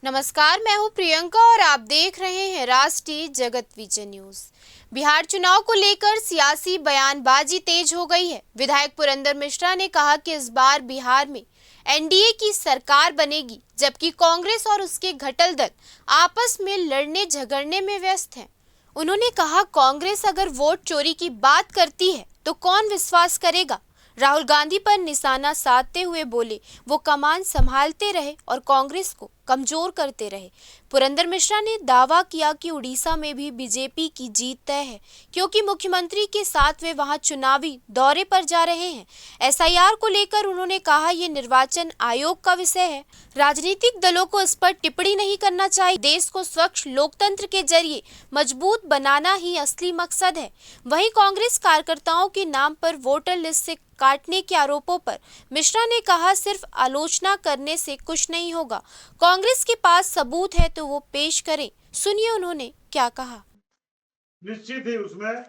नमस्कार, मैं हूं प्रियंका और आप देख रहे हैं राष्ट्रीय जगत विजय न्यूज। बिहार चुनाव को लेकर सियासी बयानबाजी तेज हो गई है। विधायक पुरंदर मिश्रा ने कहा कि इस बार बिहार में एनडीए की सरकार बनेगी, जबकि कांग्रेस और उसके घटल दल आपस में लड़ने झगड़ने में व्यस्त हैं। उन्होंने कहा, कांग्रेस अगर वोट चोरी की बात करती है तो कौन विश्वास करेगा। राहुल गांधी पर निशाना साधते हुए बोले, वो कमान संभालते रहे और कांग्रेस को कमजोर करते रहे। पुरंदर मिश्रा ने दावा किया कि उड़ीसा में भी बीजेपी की जीत तय है, क्योंकि मुख्यमंत्री के साथ वे वहां चुनावी दौरे पर जा रहे हैं। एसआईआर को लेकर उन्होंने कहा, ये निर्वाचन आयोग का विषय है, राजनीतिक दलों को इस पर टिप्पणी नहीं करना चाहिए। देश को स्वच्छ लोकतंत्र के जरिए मजबूत बनाना ही असली मकसद है। वहीं कांग्रेस कार्यकर्ताओं के नाम पर वोटर लिस्ट से काटने के आरोपों पर मिश्रा ने कहा, सिर्फ आलोचना करने से कुछ नहीं होगा। कांग्रेस के पास सबूत है तो वो पेश करें। सुनिए उन्होंने क्या कहा। निश्चित ही उसमें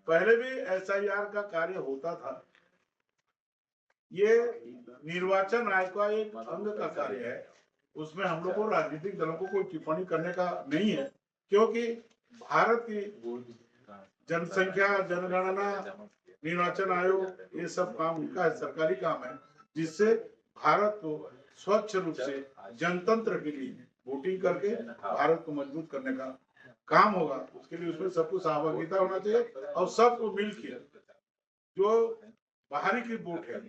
पहले भी एसआईआर का कार्य होता था। ये निर्वाचन आयोग का एक अंग का कार्य है। उसमें हम लोग को राजनीतिक दलों को कोई टिप्पणी करने का नहीं है, क्योंकि भारत की जनसंख्या, जनगणना, निर्वाचन आयोग, ये सब काम उनका है, सरकारी काम है, जिससे भारत को स्वच्छ रूप से जनतंत्र के लिए वोटिंग करके भारत को मजबूत करने का काम होगा। उसके लिए उसमें सबको सहभागिता होना चाहिए और सबको मिलकर जो बाहरी की वोट है,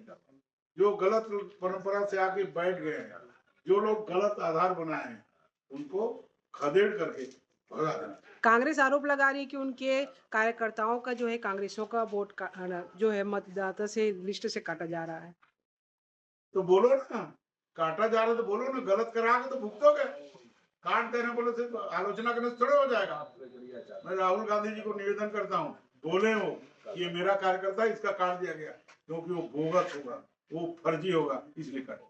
जो गलत परंपरा से आके बैठ गए हैं, जो लोग गलत आधार बनाए हैं, उनको खदेड़ करके भगा देना। कांग्रेस आरोप लगा रही है कि उनके कार्यकर्ताओं का जो है कांग्रेसों का वोट जो है मतदाता से लिस्ट से काटा जा रहा है। तो बोलो ना, काटा जा रहा है तो बोलो ना, गलत कराओगे तो भुगतोगे। काट देने बोले से तो आलोचना करने से थोड़े हो जाएगा। मैं राहुल गांधी जी को निवेदन करता हूँ, बोले हो कि ये मेरा कार्यकर्ता है, इसका काट दिया गया, क्योंकि वो बोगस होगा, वो फर्जी होगा, इसलिए काट।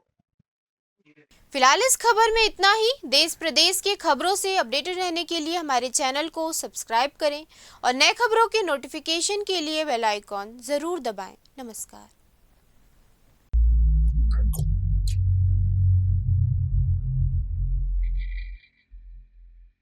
फिलहाल इस खबर में इतना ही। देश प्रदेश के खबरों से अपडेटेड रहने के लिए हमारे चैनल को सब्सक्राइब करें और नए खबरों के नोटिफिकेशन के लिए बेल आइकॉन जरूर दबाएं। नमस्कार।